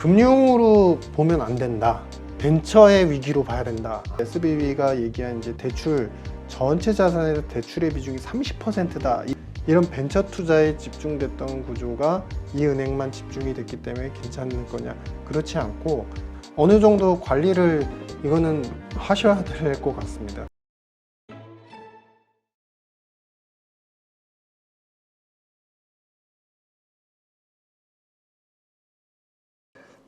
금융으로 보면 안 된다. 벤처의 위기로 봐야 된다. SBB가 얘기한 이제 대출 전체 자산에서 대출의 비중이 30%다. 이런 벤처 투자에 집중됐던 구조가 이 은행만 집중이 됐기 때문에 괜찮은 거냐? 그렇지 않고 어느 정도 관리를 이거는 하셔야 될 것 같습니다.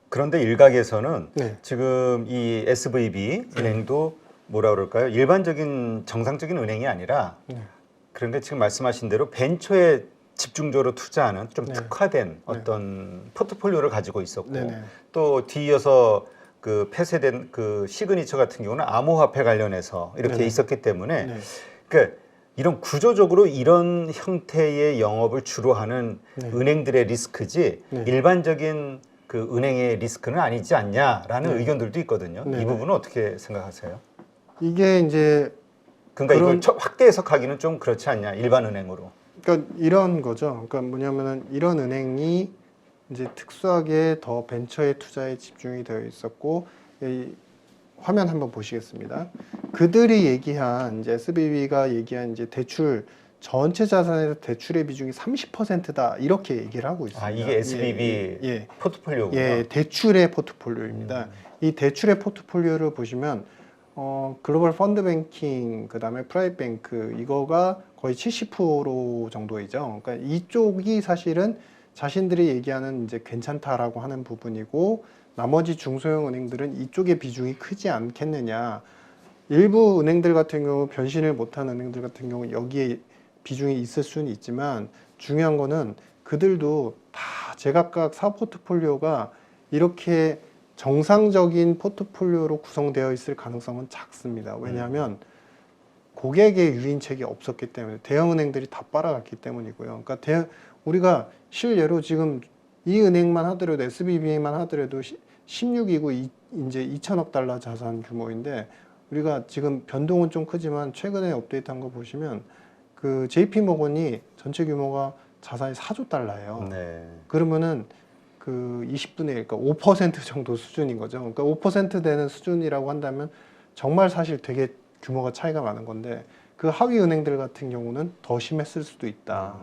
그런데 일각에서는 네. 지금 이 SVB 은행도 뭐라 그럴까요? 일반적인 정상적인 은행이 아니라 그런데 지금 말씀하신 대로 벤처에 집중적으로 투자하는 좀 특화된 어떤 포트폴리오를 가지고 있었고 또 뒤이어서 그 폐쇄된 그 시그니처 같은 경우는 암호화폐 관련해서 이렇게 있었기 때문에 그러니까 이런 구조적으로 이런 형태의 영업을 주로 하는 은행들의 리스크지 일반적인 그 은행의 리스크는 아니지 않냐라는 의견들도 있거든요. 이 부분은 어떻게 생각하세요? 이게 이제 그러니까 이걸 확대 해석하기는 좀 그렇지 않냐, 일반 은행으로. 그러니까 이런 거죠. 그러니까 뭐냐면은 이런 은행이 이제 특수하게 더 벤처의 투자에 집중이 되어 있었고, 이 화면 한번 보시겠습니다. 그들이 얘기한 이제 SBB가 얘기한 이제 대출 전체 자산에서 대출의 비중이 30%다 이렇게 얘기를 하고 있습니다. 아, 이게 SBB 포트폴리오군요. 예, 대출의 포트폴리오입니다. 이 대출의 포트폴리오를 보시면 글로벌 펀드 뱅킹, 그 다음에 프라이빗 뱅크, 이거가 거의 70% 정도이죠. 그러니까 이쪽이 사실은 자신들이 얘기하는 이제 괜찮다라고 하는 부분이고, 나머지 중소형 은행들은 이쪽의 비중이 크지 않겠느냐. 일부 은행들 같은 경우, 변신을 못한 은행들 같은 경우 여기에 비중이 있을 수는 있지만, 중요한 거는 그들도 다 제각각 사업 포트폴리오가 이렇게 정상적인 포트폴리오로 구성되어 있을 가능성은 작습니다. 왜냐하면 고객의 유인책이 없었기 때문에, 대형은행들이 다 빨아갔기 때문이고요. 그러니까 우리가 실례로 지금 이 은행만 하더라도, SBB만 하더라도 16이고 이제 2천억 달러 자산 규모인데, 우리가 지금 변동은 좀 크지만 최근에 업데이트한 거 보시면 그 JP모건이 전체 규모가 자산이 4조 달러예요. 그러면은 그 20분의 1, 그러니까 5% 정도 수준인 거죠. 그러니까 5% 되는 수준이라고 한다면 정말 사실 되게 규모가 차이가 많은 건데, 그 하위 은행들 같은 경우는 더 심했을 수도 있다.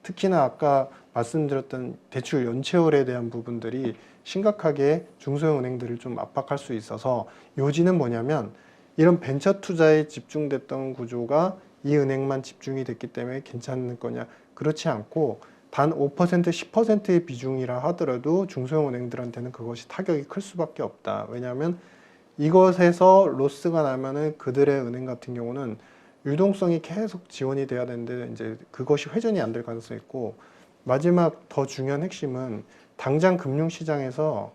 특히나 아까 말씀드렸던 대출 연체율에 대한 부분들이 심각하게 중소형 은행들을 좀 압박할 수 있어서, 요지는 뭐냐면 이런 벤처 투자에 집중됐던 구조가 이 은행만 집중이 됐기 때문에 괜찮은 거냐? 그렇지 않고 단 5%, 10%의 비중이라 하더라도 중소형 은행들한테는 그것이 타격이 클 수밖에 없다. 왜냐하면 이것에서 로스가 나면은 그들의 은행 같은 경우는 유동성이 계속 지원이 돼야 되는데 이제 그것이 회전이 안 될 가능성이 있고, 마지막 더 중요한 핵심은 당장 금융시장에서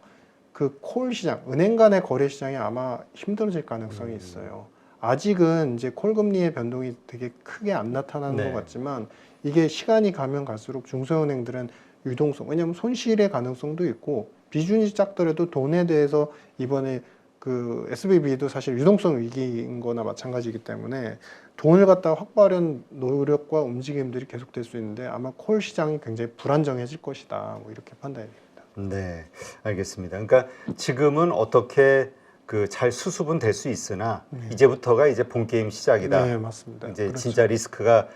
그 콜 시장, 은행 간의 거래 시장이 아마 힘들어질 가능성이 있어요. 아직은 이제 콜 금리의 변동이 되게 크게 안 나타나는 것 같지만, 이게 시간이 가면 갈수록 중소은행들은 유동성, 왜냐하면 손실의 가능성도 있고, 비중이 작더라도 돈에 대해서 이번에 그 SBB도 사실 유동성 위기인 거나 마찬가지이기 때문에 돈을 갖다 확보하려는 노력과 움직임들이 계속될 수 있는데, 아마 콜 시장이 굉장히 불안정해질 것이다. 뭐 이렇게 판단이 됩니다. 네, 알겠습니다. 그러니까 지금은 어떻게 그 잘 수습은 될 수 있으나 이제부터가 이제 본 게임 시작이다. 네, 맞습니다. 이제 진짜 리스크가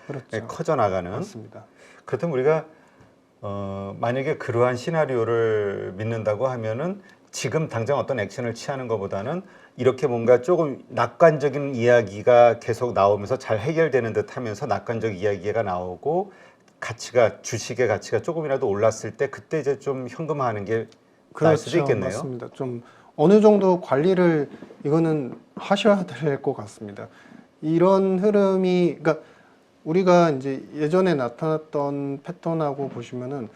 커져 나가는. 맞습니다. 그렇다면 우리가 만약에 그러한 시나리오를 믿는다고 하면은 지금 당장 어떤 액션을 취하는 것보다는 이렇게 뭔가 조금 낙관적인 이야기가 계속 나오면서 잘 해결되는 듯 하면서 낙관적 이야기가 나오고, 가치가, 주식의 가치가 조금이라도 올랐을 때 그때 이제 좀 현금화하는 게 나을 수도 있겠네요. 맞습니다. 좀 어느 정도 관리를 이거는 하셔야 될 것 같습니다. 이런 흐름이, 그러니까 우리가 이제 예전에 나타났던 패턴하고 보시면은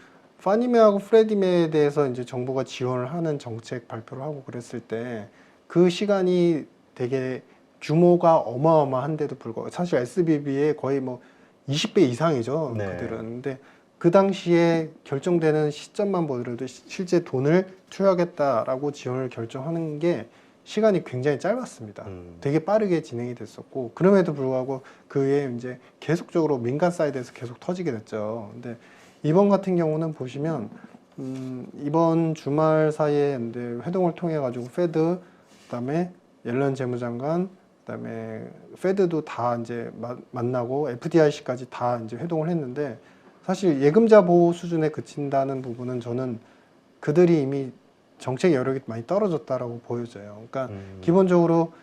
파니메하고 프레디메에 대해서 이제 정부가 지원을 하는 정책 발표를 하고 그랬을 때 그 시간이 되게 규모가 어마어마한데도 불구하고, 사실 SBB의 거의 뭐 20배 이상이죠. 그들은. 근데 그 당시에 결정되는 시점만 보더라도 실제 돈을 투여하겠다라고 지원을 결정하는 게 시간이 굉장히 짧았습니다. 되게 빠르게 진행이 됐었고, 그럼에도 불구하고 그에 이제 계속적으로 민간 사이드에서 계속 터지게 됐죠. 근데 이번 같은 경우는 보시면 이번 주말 사이에 이제 회동을 통해 가지고 페드, 그다음에 옐런 재무장관, 그다음에 페드도 다 이제 만나고 FDIC까지 다 이제 회동을 했는데 사실 예금자 보호 수준에 그친다는 부분은 저는 그들이 이미 정책 여력이 많이 떨어졌다라고 보여져요. 그러니까 기본적으로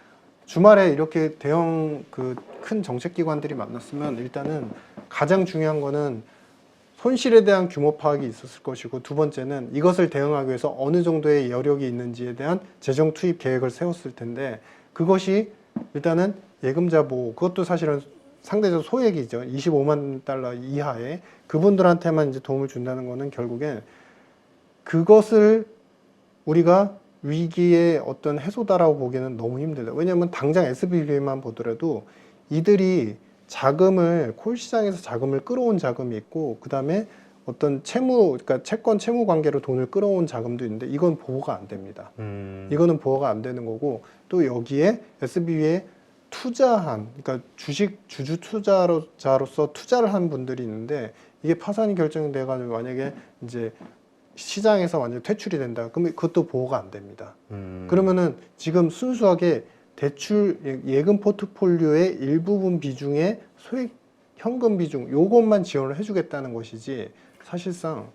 주말에 이렇게 대형 그 큰 정책기관들이 만났으면 일단은 가장 중요한 거는 손실에 대한 규모 파악이 있었을 것이고, 두 번째는 이것을 대응하기 위해서 어느 정도의 여력이 있는지에 대한 재정 투입 계획을 세웠을 텐데, 그것이 일단은 예금자 보호, 그것도 사실은 상대적 소액이죠. 25만 달러 이하에 그분들한테만 이제 도움을 준다는 거는 결국엔 그것을 우리가 위기의 어떤 해소다라고 보기에는 너무 힘들다. 왜냐하면 당장 SBB만 보더라도 이들이 자금을 콜 시장에서 자금을 끌어온 자금이 있고, 그 다음에 어떤 채무, 그러니까 채권 채무 관계로 돈을 끌어온 자금도 있는데 이건 보호가 안 됩니다. 이거는 보호가 안 되는 거고, 또 여기에 SBB에 투자한, 그러니까 주주 투자자로서 투자를 한 분들이 있는데 이게 파산이 결정돼가지고 만약에 이제 시장에서 완전 퇴출이 된다. 그러면 그것도 보호가 안 됩니다. 그러면은 지금 순수하게 대출 예금 포트폴리오의 일부분 비중의 소액 현금 비중 요것만 지원을 해주겠다는 것이지, 사실상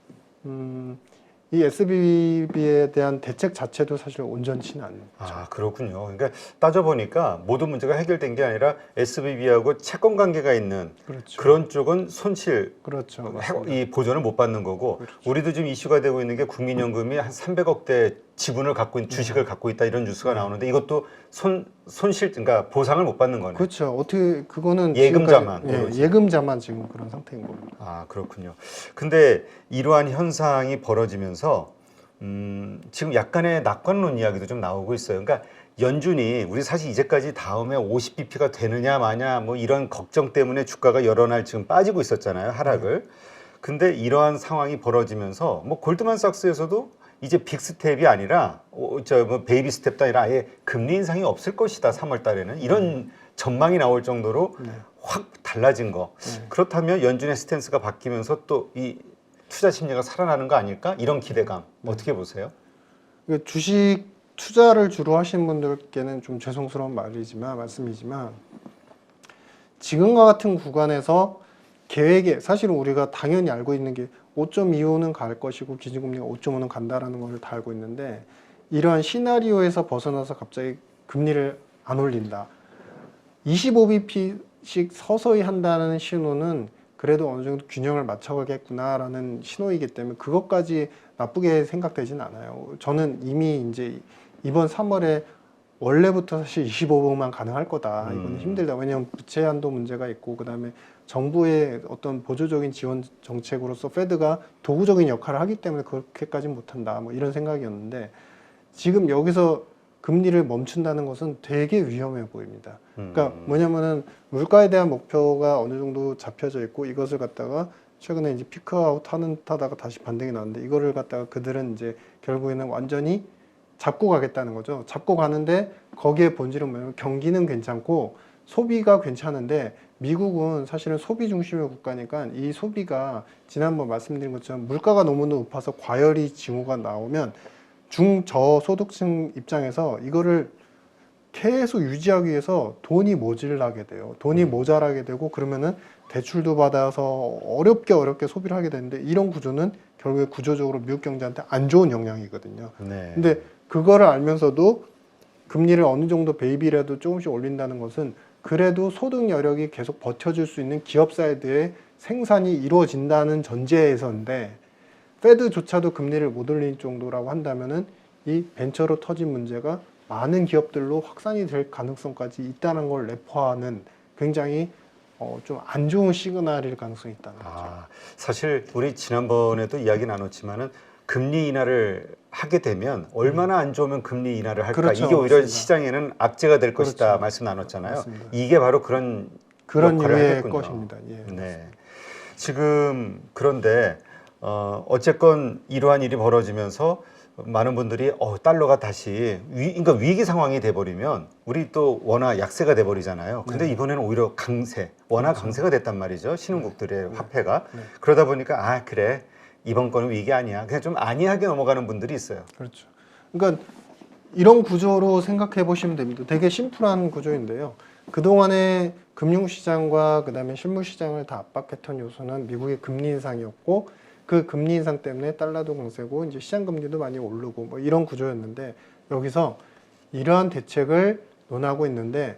이 SBB에 대한 대책 자체도 사실 온전치는 않죠. 아, 그렇군요. 그러니까 따져보니까 모든 문제가 해결된 게 아니라 SBB하고 채권 관계가 있는 그렇죠. 그런 쪽은 손실, 그렇죠. 이 보전을 못 받는 거고, 그렇죠. 우리도 지금 이슈가 되고 있는 게 국민연금이 한 300억대 지분을 갖고 있는, 주식을 갖고 있다, 이런 뉴스가 나오는데 이것도 손실, 그러니까 보상을 못 받는 거네. 그렇죠. 어떻게 그거는 예금자만. 지금까지, 예금자만 지금 그런 상태인 겁니다. 아, 그렇군요. 근데 이러한 현상이 벌어지면서 지금 약간의 낙관론 이야기도 좀 나오고 있어요. 그러니까 연준이 우리 사실 이제까지 다음에 50bp가 되느냐 마냐 뭐 이런 걱정 때문에 주가가 여러 날 지금 빠지고 있었잖아요, 하락을. 근데 이러한 상황이 벌어지면서 뭐 골드만삭스에서도 이제 빅 스텝이 아니라 뭐 베이비 스텝도 아니라 아예 금리 인상이 없을 것이다, 3월 달에는 이런 전망이 나올 정도로 확 달라진 거. 그렇다면 연준의 스탠스가 바뀌면서 또 이 투자 심리가 살아나는 거 아닐까? 이런 기대감 어떻게 보세요? 주식 투자를 주로 하시는 분들께는 좀 죄송스러운 말씀이지만 지금과 같은 구간에서 계획에, 사실은 우리가 당연히 알고 있는 게 5.25는 갈 것이고 기준금리가 5.5는 간다라는 걸 다 알고 있는데, 이러한 시나리오에서 벗어나서 갑자기 금리를 안 올린다, 25bp씩 서서히 한다는 신호는 그래도 어느 정도 균형을 맞춰가겠구나라는 신호이기 때문에 그것까지 나쁘게 생각되진 않아요. 저는 이미 이제 이번 3월에 원래부터 사실 25%만 가능할 거다. 이건 힘들다. 왜냐하면 부채 한도 문제가 있고, 그다음에 정부의 어떤 보조적인 지원 정책으로서 페드가 도구적인 역할을 하기 때문에 그렇게까지는 못한다. 뭐 이런 생각이었는데, 지금 여기서 금리를 멈춘다는 것은 되게 위험해 보입니다. 그러니까 뭐냐면은 물가에 대한 목표가 어느 정도 잡혀져 있고, 이것을 갖다가 최근에 이제 피크아웃 타다가 다시 반등이 나왔는데, 이거를 갖다가 그들은 이제 결국에는 완전히 잡고 가겠다는 거죠. 잡고 가는데 거기에 본질은 뭐냐면 경기는 괜찮고 소비가 괜찮은데, 미국은 사실은 소비 중심의 국가니까 이 소비가 지난번 말씀드린 것처럼 물가가 너무 높아서 과열이 징후가 나오면 중저소득층 입장에서 이거를 계속 유지하기 위해서 돈이 모자라게 돼요. 돈이 모자라게 되고, 그러면은 대출도 받아서 어렵게 소비를 하게 되는데, 이런 구조는 결국에 구조적으로 미국 경제한테 안 좋은 영향이거든요. 네. 근데 그거를 알면서도 금리를 어느 정도 베이비라도 조금씩 올린다는 것은 그래도 소득 여력이 계속 버텨줄 수 있는 기업 사이드의 생산이 이루어진다는 전제에서인데, 페드조차도 금리를 못 올릴 정도라고 한다면은 이 벤처로 터진 문제가 많은 기업들로 확산이 될 가능성까지 있다는 걸 내포하는 굉장히 좀 안 좋은 시그널일 가능성이 있다는 거죠. 아, 사실 우리 지난번에도 이야기 나눴지만은 금리 인하를 하게 되면 얼마나 안 좋으면 금리 인하를 할까? 그렇죠, 이게 오히려 맞습니다. 시장에는 악재가 될 것이다, 그렇죠. 말씀 나눴잖아요. 맞습니다. 이게 바로 그런 그런 역할을 유의 하겠군요. 것입니다. 예. 네. 지금 그런데 어쨌건 이러한 일이 벌어지면서 많은 분들이 달러가 다시 그러니까 위기 상황이 돼버리면 우리 또 원화 약세가 돼버리잖아요. 근데 이번에는 오히려 강세, 원화 강세가 됐단 말이죠. 신흥국들의 화폐가. 그러다 보니까 그래, 이번 건은 위기 아니야. 그냥 좀 안이하게 넘어가는 분들이 있어요. 그렇죠. 그러니까 이런 구조로 생각해 보시면 됩니다. 되게 심플한 구조인데요. 그동안에 금융시장과 그다음에 실물시장을 다 압박했던 요소는 미국의 금리 인상이었고 그 금리 인상 때문에 달러도 강세고 이제 시장 금리도 많이 오르고 뭐 이런 구조였는데 여기서 이러한 대책을 논하고 있는데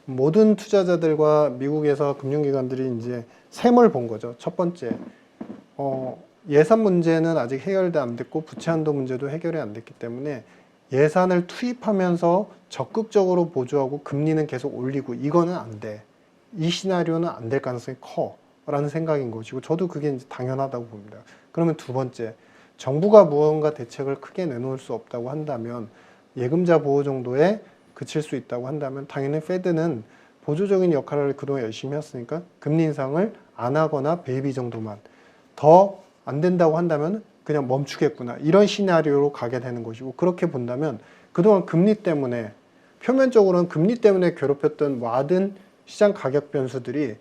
모든 투자자들과 미국에서 금융기관들이 이제 셈을 본 거죠. 첫 번째, 예산 문제는 아직 해결도 안 됐고 부채 한도 문제도 해결이 안 됐기 때문에 예산을 투입하면서 적극적으로 보조하고 금리는 계속 올리고 이거는 안 돼. 이 시나리오는 안 될 가능성이 커라는 생각인 것이고 저도 그게 이제 당연하다고 봅니다. 그러면 두 번째, 정부가 무언가 대책을 크게 내놓을 수 없다고 한다면 예금자 보호 정도에 그칠 수 있다고 한다면 당연히 페드는 보조적인 역할을 그동안 열심히 했으니까 금리 인상을 안 하거나 베이비 정도만 더 안 된다고 한다면 그냥 멈추겠구나 이런 시나리오로 가게 되는 것이고 그렇게 본다면 그동안 금리 때문에 표면적으로는 금리 때문에 괴롭혔던 모든 시장 가격 변수들이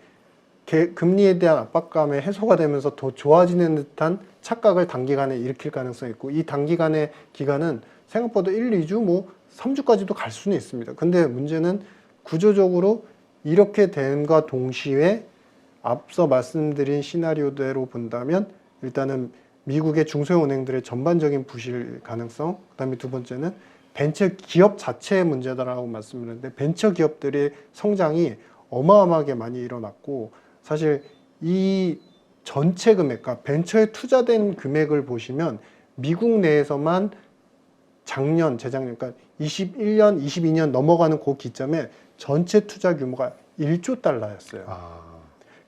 금리에 대한 압박감에 해소가 되면서 더 좋아지는 듯한 착각을 단기간에 일으킬 가능성이 있고 이 단기간의 기간은 생각보다 1, 2주 뭐 3주까지도 갈 수는 있습니다. 근데 문제는 구조적으로 이렇게 됨과 동시에 앞서 말씀드린 시나리오대로 본다면 일단은 미국의 중소형 은행들의 전반적인 부실 가능성, 그다음에 두 번째는 벤처 기업 자체의 문제다라고 말씀드렸는데 벤처 기업들의 성장이 어마어마하게 많이 일어났고 사실 이 전체 금액, 그러니까 벤처에 투자된 금액을 보시면 미국 내에서만 작년, 재작년, 그러니까 21년, 22년 넘어가는 그 기점에 전체 투자 규모가 1조 달러였어요.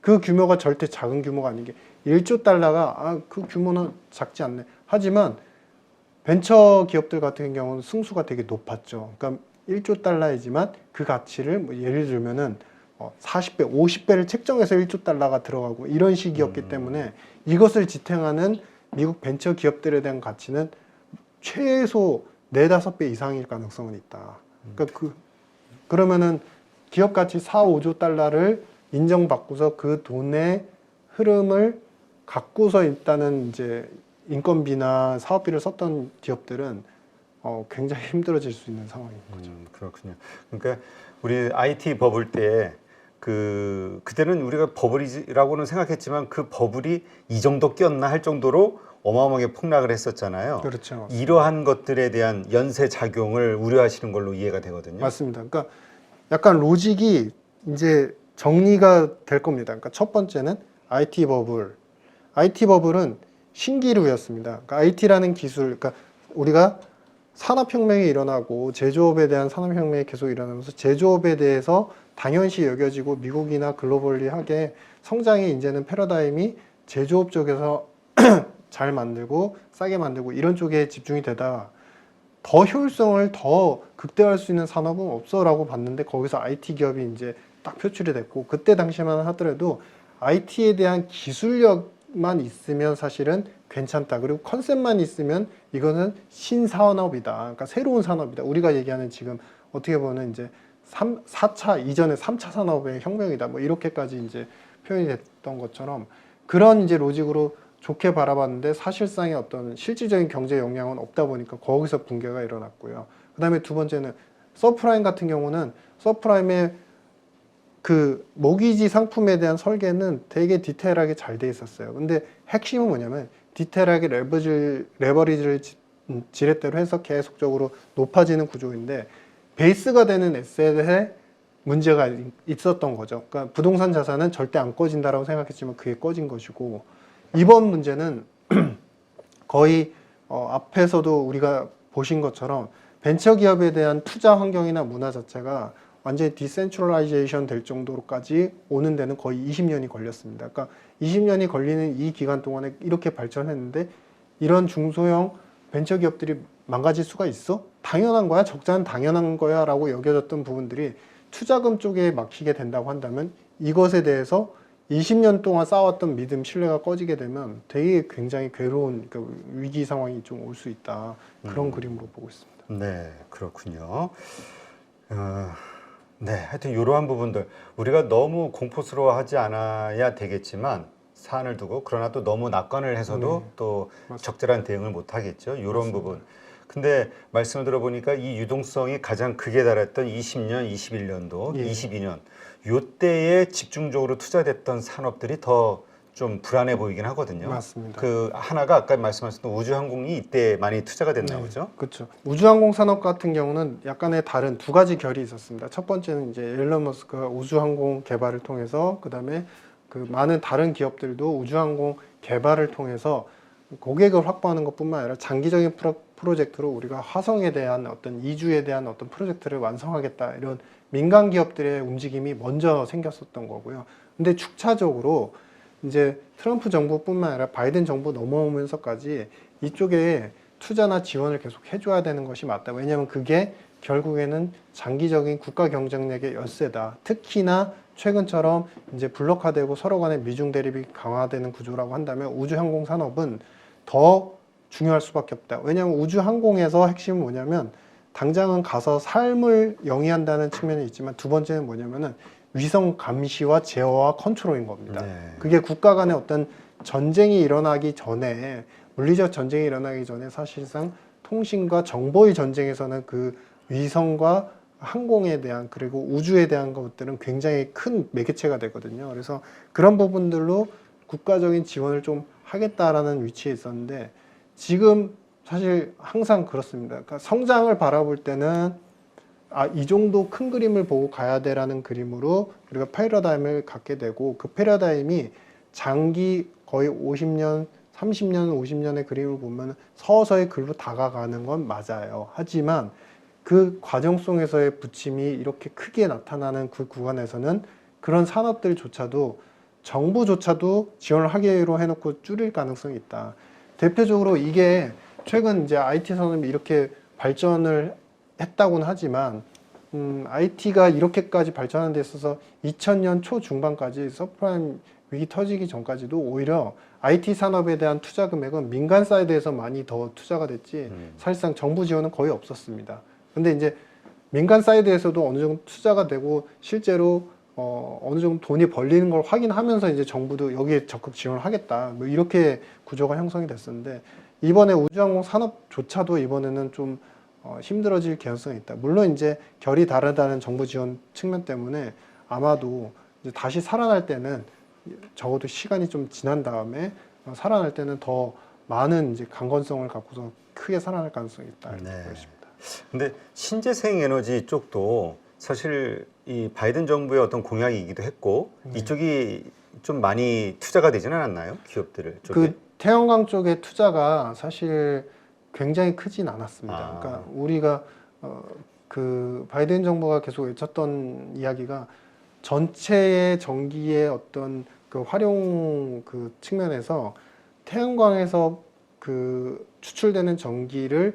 그 규모가 절대 작은 규모가 아닌 게 1조 달러가 그 규모는 작지 않네. 하지만 벤처 기업들 같은 경우는 승수가 되게 높았죠. 그러니까 1조 달러이지만 그 가치를 뭐 예를 들면은 40배, 50배를 책정해서 1조 달러가 들어가고 이런 식이었기 때문에 이것을 지탱하는 미국 벤처 기업들에 대한 가치는 최소 4-5배 이상일 가능성은 있다. 그러니까 그러면은 기업 가치 4, 5조 달러를 인정받고서 그 돈의 흐름을 갖고서 일단은 이제 인건비나 사업비를 썼던 기업들은 굉장히 힘들어질 수 있는 상황인 거죠. 그렇군요. 그러니까 우리 IT 버블 때 그때는 우리가 버블이라고는 생각했지만 그 버블이 이 정도 꼈나 할 정도로 어마어마하게 폭락을 했었잖아요. 그렇죠. 맞습니다. 이러한 것들에 대한 연쇄 작용을 우려하시는 걸로 이해가 되거든요. 맞습니다. 그러니까 약간 로직이 이제 정리가 될 겁니다. 그러니까 첫 번째는 IT 버블. IT 버블은 신기루였습니다. 그러니까 IT라는 기술, 그러니까 우리가 산업혁명이 일어나고 제조업에 대한 산업혁명이 계속 일어나면서 제조업에 대해서 당연시 여겨지고 미국이나 글로벌리하게 성장의 이제는 패러다임이 제조업 쪽에서 잘 만들고 싸게 만들고 이런 쪽에 집중이 되다가 더 효율성을 더 극대화할 수 있는 산업은 없어라고 봤는데 거기서 IT 기업이 이제 딱 표출이 됐고 그때 당시만 하더라도 IT에 대한 기술력만 있으면 사실은 괜찮다. 그리고 컨셉만 있으면 이거는 신산업이다. 그러니까 새로운 산업이다. 우리가 얘기하는 지금 어떻게 보면 이제 4차 이전에 3차 산업의 혁명이다. 뭐 이렇게까지 이제 표현이 됐던 것처럼 그런 이제 로직으로 좋게 바라봤는데 사실상의 어떤 실질적인 경제 영향은 없다 보니까 거기서 붕괴가 일어났고요. 그다음에 두 번째는 서프라임 같은 경우는 서프라임의 그 모기지 상품에 대한 설계는 되게 디테일하게 잘 돼 있었어요. 근데 핵심은 뭐냐면 디테일하게 레버리지를 지렛대로 해서 계속적으로 높아지는 구조인데 베이스가 되는 에셋에 문제가 있었던 거죠. 그러니까 부동산 자산은 절대 안 꺼진다라고 생각했지만 그게 꺼진 것이고 이번 문제는 거의 앞에서도 우리가 보신 것처럼 벤처기업에 대한 투자 환경이나 문화 자체가 완전히 디센트럴라이제이션 될 정도로까지 오는 데는 거의 20년이 걸렸습니다. 그러니까 20년이 걸리는 이 기간 동안에 이렇게 발전했는데 이런 중소형 벤처기업들이 망가질 수가 있어? 당연한 거야? 적자는 당연한 거야? 라고 여겨졌던 부분들이 투자금 쪽에 막히게 된다고 한다면 이것에 대해서 20년 동안 쌓아왔던 믿음, 신뢰가 꺼지게 되면 되게 굉장히 괴로운 위기 상황이 좀 올 수 있다. 그런 그림으로 보고 있습니다. 네, 그렇군요. 네, 하여튼 이러한 부분들 우리가 너무 공포스러워하지 않아야 되겠지만 사안을 두고 그러나 또 너무 낙관을 해서도 네. 또 맞습니다. 적절한 대응을 못 하겠죠. 이런 맞습니다. 부분. 근데 말씀을 들어보니까 이 유동성이 가장 극에 달했던 20년, 21년도, 예. 22년 요때에 집중적으로 투자됐던 산업들이 더 좀 불안해 보이긴 하거든요. 맞습니다. 그 하나가 아까 말씀하셨던 우주항공이 이때 많이 투자가 됐나 보죠. 그렇죠. 우주항공 산업 같은 경우는 약간의 다른 두 가지 결이 있었습니다. 첫 번째는 이제 일론 머스크가 우주항공 개발을 통해서 그다음에 그 많은 다른 기업들도 우주항공 개발을 통해서 고객을 확보하는 것뿐만 아니라 장기적인 프로젝트로 우리가 화성에 대한 어떤 이주에 대한 어떤 프로젝트를 완성하겠다 이런 민간 기업들의 움직임이 먼저 생겼었던 거고요. 근데 축차적으로 이제 트럼프 정부뿐만 아니라 바이든 정부 넘어오면서까지 이쪽에 투자나 지원을 계속 해줘야 되는 것이 맞다. 왜냐하면 그게 결국에는 장기적인 국가 경쟁력의 열쇠다. 특히나 최근처럼 이제 블록화되고 서로 간의 미중 대립이 강화되는 구조라고 한다면 우주항공 산업은 더 중요할 수밖에 없다. 왜냐하면 우주항공에서 핵심은 뭐냐면 당장은 가서 삶을 영위한다는 측면이 있지만 두 번째는 뭐냐면은 위성 감시와 제어와 컨트롤인 겁니다. 네. 그게 국가 간의 어떤 전쟁이 일어나기 전에 물리적 전쟁이 일어나기 전에 사실상 통신과 정보의 전쟁에서는 그 위성과 항공에 대한 그리고 우주에 대한 것들은 굉장히 큰 매개체가 되거든요. 그래서 그런 부분들로 국가적인 지원을 좀 하겠다라는 위치에 있었는데 지금 사실 항상 그렇습니다. 그러니까 성장을 바라볼 때는 이 정도 큰 그림을 보고 가야 돼라는 그림으로 우리가 패러다임을 갖게 되고 그 패러다임이 장기 거의 50년, 30년, 50년의 그림을 보면 서서히 글로 다가가는 건 맞아요. 하지만 그 과정 속에서의 부침이 이렇게 크게 나타나는 그 구간에서는 그런 산업들조차도 정부조차도 지원을 하기로 해놓고 줄일 가능성이 있다. 대표적으로 이게 최근 이제 IT 산업이 이렇게 발전을 했다고는 하지만 IT가 이렇게까지 발전하는 데 있어서 2000년 초중반까지 서프라임 위기 터지기 전까지도 오히려 IT 산업에 대한 투자 금액은 민간 사이드에서 많이 더 투자가 됐지 사실상 정부 지원은 거의 없었습니다. 근데 이제 민간 사이드에서도 어느 정도 투자가 되고 실제로 어느 정도 돈이 벌리는 걸 확인하면서 이제 정부도 여기에 적극 지원을 하겠다. 뭐 이렇게 구조가 형성이 됐었는데 이번에 우주항공 산업조차도 이번에는 좀 힘들어질 개연성이 있다. 물론 이제 결이 다르다는 정부 지원 측면 때문에 아마도 이제 다시 살아날 때는 적어도 시간이 좀 지난 다음에 살아날 때는 더 많은 이제 강건성을 갖고서 크게 살아날 가능성이 있다. 이렇게 보여집니다. 근데 신재생 에너지 쪽도 사실 이 바이든 정부의 어떤 공약이기도 했고 이쪽이 좀 많이 투자가 되지는 않았나요? 기업들 쪽에? 그 태양광 쪽의 투자가 사실 굉장히 크진 않았습니다. 그러니까 우리가 그 바이든 정부가 계속 외쳤던 이야기가 전체의 전기의 어떤 그 활용 그 측면에서 태양광에서 그 추출되는 전기를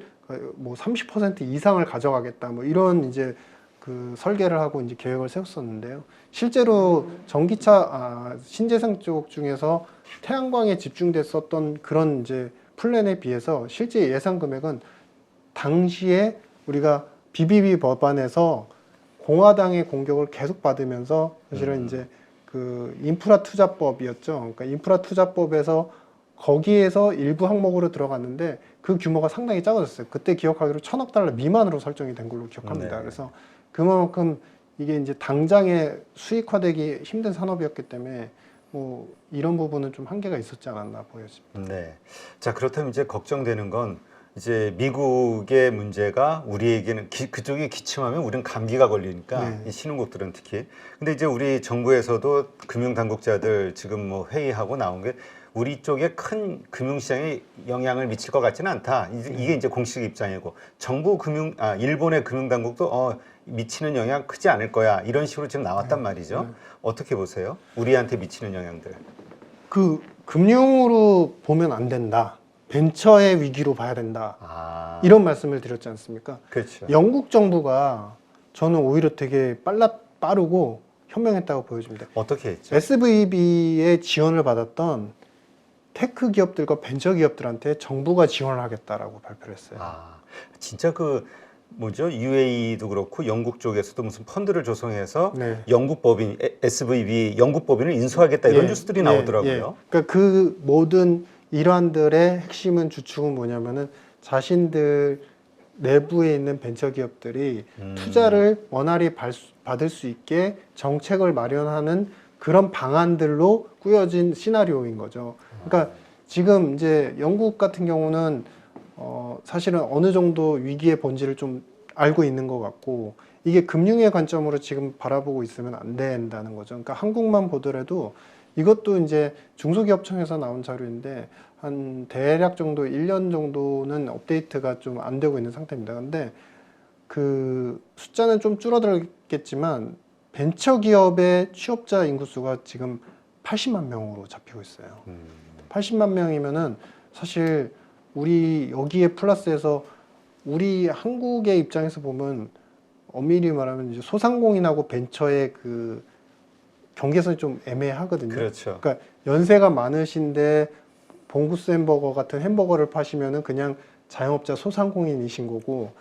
뭐 30% 이상을 가져가겠다. 뭐 이런 이제 그 설계를 하고 이제 계획을 세웠었는데요. 실제로 전기차 신재생 쪽 중에서 태양광에 집중됐었던 그런 이제 플랜에 비해서 실제 예상 금액은 당시에 우리가 BBB 법안에서 공화당의 공격을 계속 받으면서 사실은 이제 그 인프라 투자법이었죠. 그러니까 인프라 투자법에서 거기에서 일부 항목으로 들어갔는데 그 규모가 상당히 작아졌어요. 그때 기억하기로 1000억 달러 미만으로 설정이 된 걸로 기억합니다. 네. 그래서 그만큼 이게 이제 당장에 수익화되기 힘든 산업이었기 때문에 뭐 이런 부분은 좀 한계가 있었지 않았나 보여집니다. 네. 자, 그렇다면 이제 걱정되는 건 이제 미국의 문제가 우리에게는 그쪽이 기침하면 우리는 감기가 걸리니까 네. 이 신흥국들은 특히. 근데 이제 우리 정부에서도 금융 당국자들 지금 뭐 회의하고 나온 게 우리 쪽에 큰 금융시장에 영향을 미칠 것 같지는 않다. 이게 이제 공식 입장이고 정부 일본의 금융 당국도 미치는 영향 크지 않을 거야. 이런 식으로 지금 나왔단 말이죠. 어떻게 보세요? 우리한테 미치는 영향들. 그 금융으로 보면 안 된다. 벤처의 위기로 봐야 된다. 이런 말씀을 드렸지 않습니까? 그렇죠. 영국 정부가 저는 오히려 되게 빠르고 현명했다고 보여집니다. 어떻게 했죠? SVB의 지원을 받았던 테크 기업들과 벤처 기업들한테 정부가 지원을 하겠다라고 발표를 했어요. 진짜 그 뭐죠? UAE도 그렇고 영국 쪽에서도 무슨 펀드를 조성해서 네. 영국 법인 SVB 영국 법인을 인수하겠다 이런 예, 뉴스들이 예, 나오더라고요. 예. 그러니까 그 모든 일환들의 핵심은 주축은 뭐냐면은 자신들 내부에 있는 벤처 기업들이 투자를 원활히 받을 수 있게 정책을 마련하는 그런 방안들로 꾸려진 시나리오인 거죠. 그러니까 지금 이제 영국 같은 경우는 사실은 어느 정도 위기의 본질을 좀 알고 있는 것 같고 이게 금융의 관점으로 지금 바라보고 있으면 안 된다는 거죠. 그러니까 한국만 보더라도 이것도 이제 중소기업청에서 나온 자료인데 한 대략 정도 1년 정도는 업데이트가 좀 안 되고 있는 상태입니다. 근데 그 숫자는 좀 줄어들겠지만 벤처기업의 취업자 인구수가 지금 80만 명으로 잡히고 있어요. 80만 명이면은 사실 우리 여기에 플러스해서 우리 한국의 입장에서 보면 엄밀히 말하면 이제 소상공인하고 벤처의 그 경계선이 좀 애매하거든요. 그렇죠. 그러니까 연세가 많으신데 봉구스 햄버거 같은 햄버거를 파시면은 그냥 자영업자 소상공인이신 거고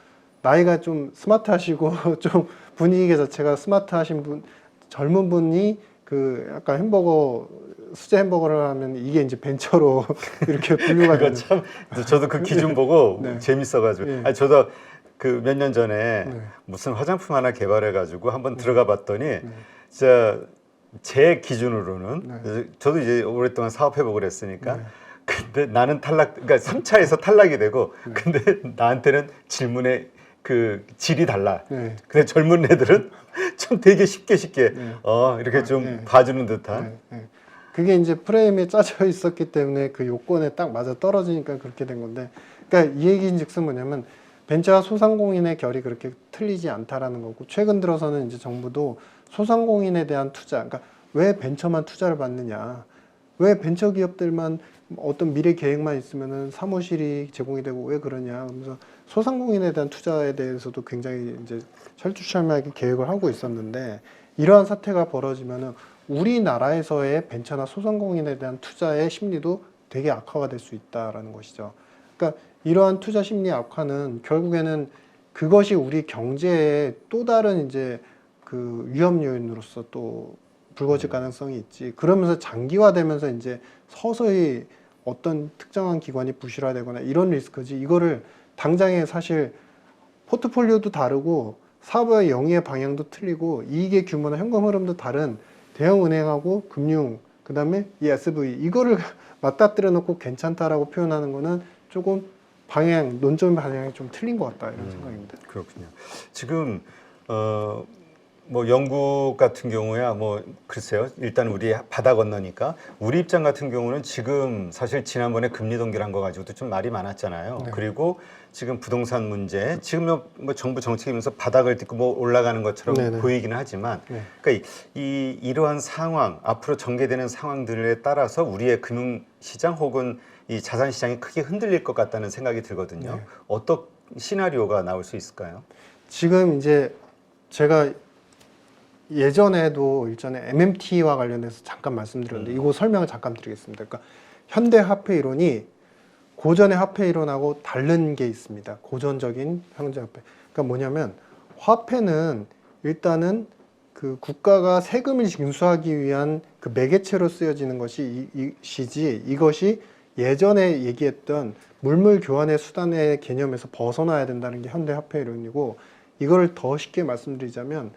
나이가 좀 스마트하시고 좀 분위기 자체가 스마트하신 분 젊은 분이 그 약간 햄버거 수제 햄버거를 하면 이게 이제 벤처로 이렇게 분류가 그거 되는. 참 저도 그 기준 보고 네. 재밌어가지고 예. 아니, 저도 그 몇 년 전에 네. 무슨 화장품 하나 개발해가지고 한번 들어가 봤더니 진짜 제 기준으로는 저도 이제 오랫동안 사업해보고 그랬으니까 네. 근데 나는 탈락 그러니까 3차에서 탈락이 되고 근데 나한테는 질문의 그 질이 달라. 네. 근데 젊은 애들은 좀 되게 쉽게 네. 이렇게 좀 네. 봐주는 듯한 네, 네. 그게 이제 프레임에 짜져 있었기 때문에 그 요건에 딱 맞아 떨어지니까 그렇게 된 건데, 그러니까 이 얘기인즉슨 뭐냐면 벤처와 소상공인의 결이 그렇게 틀리지 않다라는 거고, 최근 들어서는 이제 정부도 소상공인에 대한 투자, 그러니까 왜 벤처만 투자를 받느냐, 왜 벤처 기업들만 어떤 미래 계획만 있으면은 사무실이 제공이 되고 왜 그러냐, 그러면서 소상공인에 대한 투자에 대해서도 굉장히 이제 철두철미하게 계획을 하고 있었는데, 이러한 사태가 벌어지면은 우리나라에서의 벤처나 소상공인에 대한 투자의 심리도 되게 악화가 될 수 있다라는 것이죠. 그러니까 이러한 투자 심리 악화는 결국에는 그것이 우리 경제에 또 다른 이제 그 위험 요인으로서 또 불거질 가능성이 있지. 그러면서 장기화되면서 이제 서서히 어떤 특정한 기관이 부실화되거나 이런 리스크지. 이거를 당장에 사실 포트폴리오도 다르고 사업의 영위의 방향도 틀리고 이익의 규모나 현금 흐름도 다른 대형은행하고 금융, 그 다음에 이 SV 이거를 맞닥뜨려 놓고 괜찮다라고 표현하는 거는 조금 방향, 논점 방향이 좀 틀린 것 같다 이런 생각입니다. 그렇군요. 지금 뭐 영국 같은 경우야 뭐 글쎄요. 일단 우리 바다 건너니까 우리 입장 같은 경우는 지금 사실 지난번에 금리 동결한 거 가지고도 좀 말이 많았잖아요. 네. 그리고 지금 부동산 문제, 지금 뭐 정부 정책이면서 바닥을 딛고 뭐 올라가는 것처럼 네네. 보이기는 하지만, 네. 그러니까 이러한 상황, 앞으로 전개되는 상황들에 따라서 우리의 금융 시장 혹은 이 자산 시장이 크게 흔들릴 것 같다는 생각이 들거든요. 네. 어떤 시나리오가 나올 수 있을까요? 지금 이제 제가 예전에도 일전에 MMT와 관련해서 잠깐 말씀드렸는데 이거 설명을 잠깐 드리겠습니다. 그러니까 현대 화폐 이론이 고전의 화폐 이론하고 다른 게 있습니다. 고전적인 현재 화폐. 그러니까 뭐냐면 화폐는 일단은 그 국가가 세금을 징수하기 위한 그 매개체로 쓰여지는 것이 이시지 이것이 예전에 얘기했던 물물 교환의 수단의 개념에서 벗어나야 된다는 게 현대 화폐 이론이고, 이거를 더 쉽게 말씀드리자면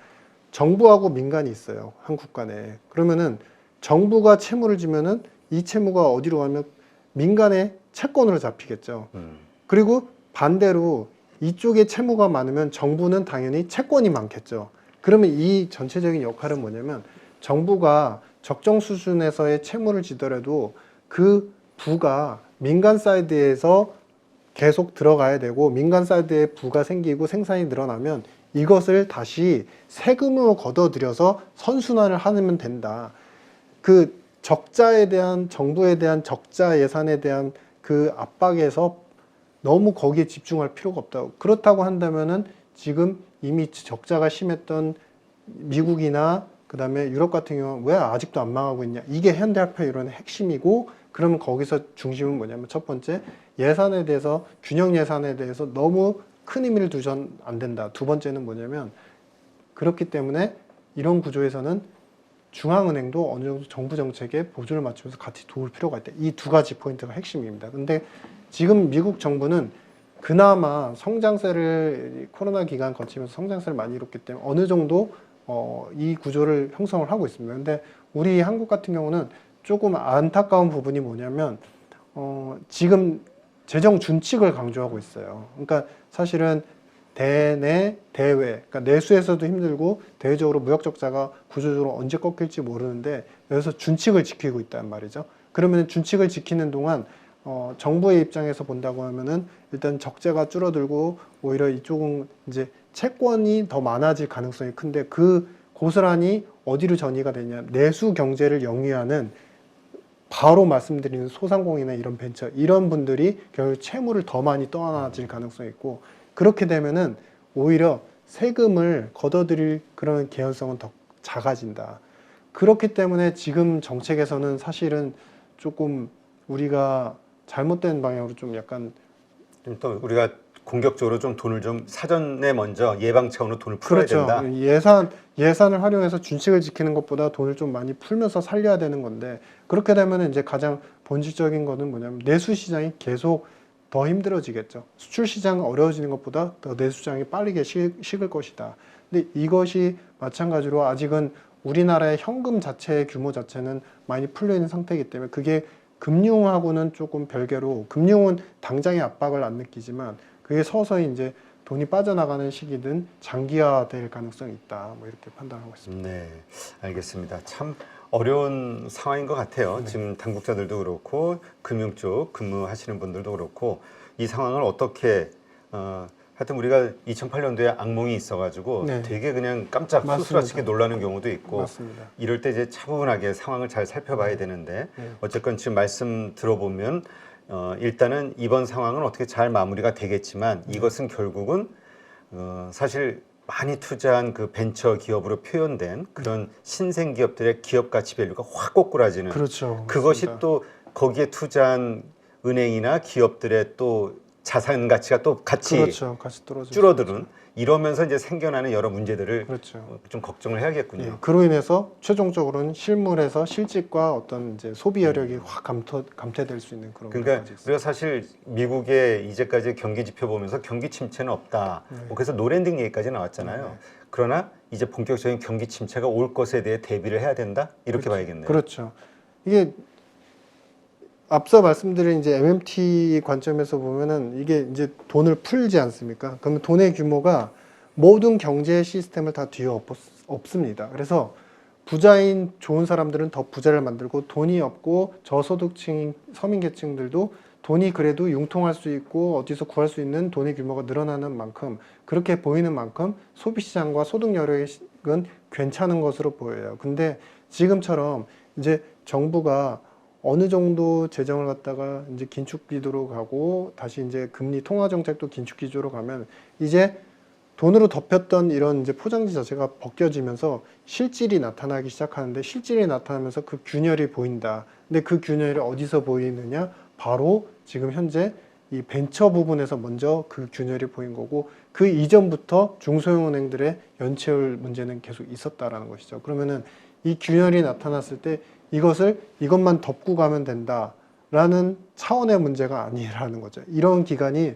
정부하고 민간이 있어요. 한국 간에. 그러면은 정부가 채무를 지면은 이 채무가 어디로 가면 민간의 채권으로 잡히겠죠. 그리고 반대로 이쪽에 채무가 많으면 정부는 당연히 채권이 많겠죠. 그러면 이 전체적인 역할은 뭐냐면 정부가 적정 수준에서의 채무를 지더라도 그 부가 민간 사이드에서 계속 들어가야 되고, 민간 사이드에 부가 생기고 생산이 늘어나면 이것을 다시 세금으로 걷어들여서 선순환을 하면 된다. 그 적자에 대한 정부에 대한 적자 예산에 대한 그 압박에서 너무 거기에 집중할 필요가 없다고. 그렇다고 한다면은 지금 이미 적자가 심했던 미국이나 그다음에 유럽 같은 경우는 왜 아직도 안 망하고 있냐. 이게 현대화폐 이론의 핵심이고, 그러면 거기서 중심은 뭐냐면 첫 번째 예산에 대해서 균형 예산에 대해서 너무 큰 의미를 두선 안 된다. 두 번째는 뭐냐면 그렇기 때문에 이런 구조에서는 중앙은행도 어느 정도 정부 정책에 보조를 맞추면서 같이 도울 필요가 있다. 이 두 가지 포인트가 핵심입니다. 근데 지금 미국 정부는 그나마 성장세를 코로나 기간 거치면서 성장세를 많이 이뤘기 때문에 어느 정도 이 구조를 형성을 하고 있습니다. 근데 우리 한국 같은 경우는 조금 안타까운 부분이 뭐냐면 지금 재정 준칙을 강조하고 있어요. 그러니까 사실은 대내, 대외, 그러니까 내수에서도 힘들고 대외적으로 무역 적자가 구조적으로 언제 꺾일지 모르는데 여기서 준칙을 지키고 있단 말이죠. 그러면 준칙을 지키는 동안 정부의 입장에서 본다고 하면은 일단 적자가 줄어들고 오히려 이쪽은 이제 채권이 더 많아질 가능성이 큰데 그 고스란히 어디로 전이가 되냐 내수 경제를 영위하는 바로 말씀드리는 소상공인이나 이런 벤처 이런 분들이 결국 채무를 더 많이 떠안아질 가능성이 있고 그렇게 되면은 오히려 세금을 걷어들일 그런 개연성은 더 작아진다. 그렇기 때문에 지금 정책에서는 사실은 조금 우리가 잘못된 방향으로 좀 약간 좀 또 우리가 공격적으로 좀 돈을 좀 사전에 먼저 예방 차원으로 돈을 풀어야 그렇죠. 된다. 예산을 활용해서 준칙을 지키는 것보다 돈을 좀 많이 풀면서 살려야 되는 건데 그렇게 되면 이제 가장 본질적인 거는 뭐냐면 내수 시장이 계속 더 힘들어지겠죠. 수출 시장 어려워지는 것보다 더 내수 시장이 빠르게 식을 것이다. 근데 이것이 마찬가지로 아직은 우리나라의 현금 자체의 규모 자체는 많이 풀려 있는 상태이기 때문에 그게 금융하고는 조금 별개로 금융은 당장의 압박을 안 느끼지만 그게 서서히 이제 돈이 빠져나가는 시기든 장기화될 가능성이 있다. 뭐 이렇게 판단하고 있습니다. 네, 알겠습니다. 참 어려운 상황인 것 같아요. 네. 지금 당국자들도 그렇고 금융 쪽 근무하시는 분들도 그렇고 이 상황을 어떻게 하여튼 우리가 2008년도에 악몽이 있어가지고 네. 되게 그냥 깜짝 맞습니다. 수수라치게 놀라는 경우도 있고 맞습니다. 이럴 때 이제 차분하게 상황을 잘 살펴봐야 되는데 네. 어쨌건 지금 말씀 들어보면 일단은 이번 상황은 어떻게 잘 마무리가 되겠지만 이것은 결국은 사실 많이 투자한 그 벤처 기업으로 표현된 그런 신생 기업들의 기업 가치 밸류가 확 꼬꾸라지는 그렇죠. 그것이 맞습니다. 또 거기에 투자한 은행이나 기업들의 또 자산 가치가 또 같이 그렇죠. 같이 떨어져 줄어드는 이러면서 이제 생겨나는 여러 문제들을 그렇죠. 좀 걱정을 해야겠군요. 예, 그로 인해서 최종적으로는 실물에서 실직과 어떤 이제 소비 여력이 확 감퇴될 수 있는 그런 그러니까 것까지 있습니다. 우리가 사실 미국의 이제까지 경기 지표 보면서 경기 침체는 없다. 네. 뭐 그래서 노랜딩 얘기까지 나왔잖아요. 네. 그러나 이제 본격적인 경기 침체가 올 것에 대해 대비를 해야 된다. 이렇게 봐야겠네요. 그렇죠. 이게 앞서 말씀드린 이제 MMT 관점에서 보면은 이게 이제 돈을 풀지 않습니까? 그러면 돈의 규모가 모든 경제 시스템을 다 뒤엎습니다. 그래서 부자인 좋은 사람들은 더 부자를 만들고 돈이 없고 저소득층 서민계층들도 돈이 그래도 융통할 수 있고 어디서 구할 수 있는 돈의 규모가 늘어나는 만큼 그렇게 보이는 만큼 소비시장과 소득 여력은 괜찮은 것으로 보여요. 근데 지금처럼 이제 정부가 어느 정도 재정을 갖다가 이제 긴축 기조로 가고 다시 이제 금리 통화 정책도 긴축 기조로 가면 이제 돈으로 덮였던 이런 이제 포장지 자체가 벗겨지면서 실질이 나타나기 시작하는데 실질이 나타나면서 그 균열이 보인다. 근데 그 균열이 어디서 보이느냐? 바로 지금 현재 이 벤처 부분에서 먼저 그 균열이 보인 거고 그 이전부터 중소형은행들의 연체율 문제는 계속 있었다라는 것이죠. 그러면은 이 균열이 나타났을 때 이것만 덮고 가면 된다라는 차원의 문제가 아니라는 거죠. 이런 기간이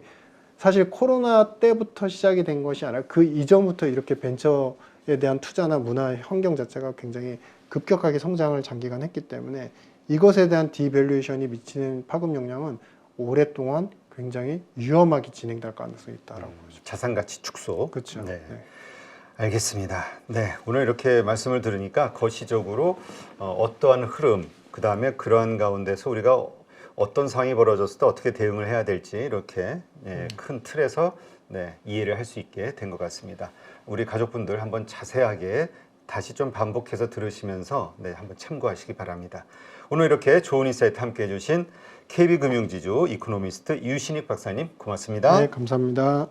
사실 코로나 때부터 시작이 된 것이 아니라 그 이전부터 이렇게 벤처에 대한 투자나 문화 환경 자체가 굉장히 급격하게 성장을 장기간 했기 때문에 이것에 대한 디밸류에이션이 미치는 파급 영향은 오랫동안 굉장히 위험하게 진행될 가능성이 있다라고 보죠. 자산 가치 축소. 그렇죠. 네. 네. 알겠습니다. 네, 오늘 이렇게 말씀을 들으니까 거시적으로 어떠한 흐름, 그 다음에 그러한 가운데서 우리가 어떤 상황이 벌어졌을 때 어떻게 대응을 해야 될지 이렇게 큰 틀에서 이해를 할 수 있게 된 것 같습니다. 우리 가족분들 한번 자세하게 다시 좀 반복해서 들으시면서 한번 참고하시기 바랍니다. 오늘 이렇게 좋은 인사이트 함께 해주신 KB금융지주 이코노미스트 유신익 박사님 고맙습니다. 네, 감사합니다.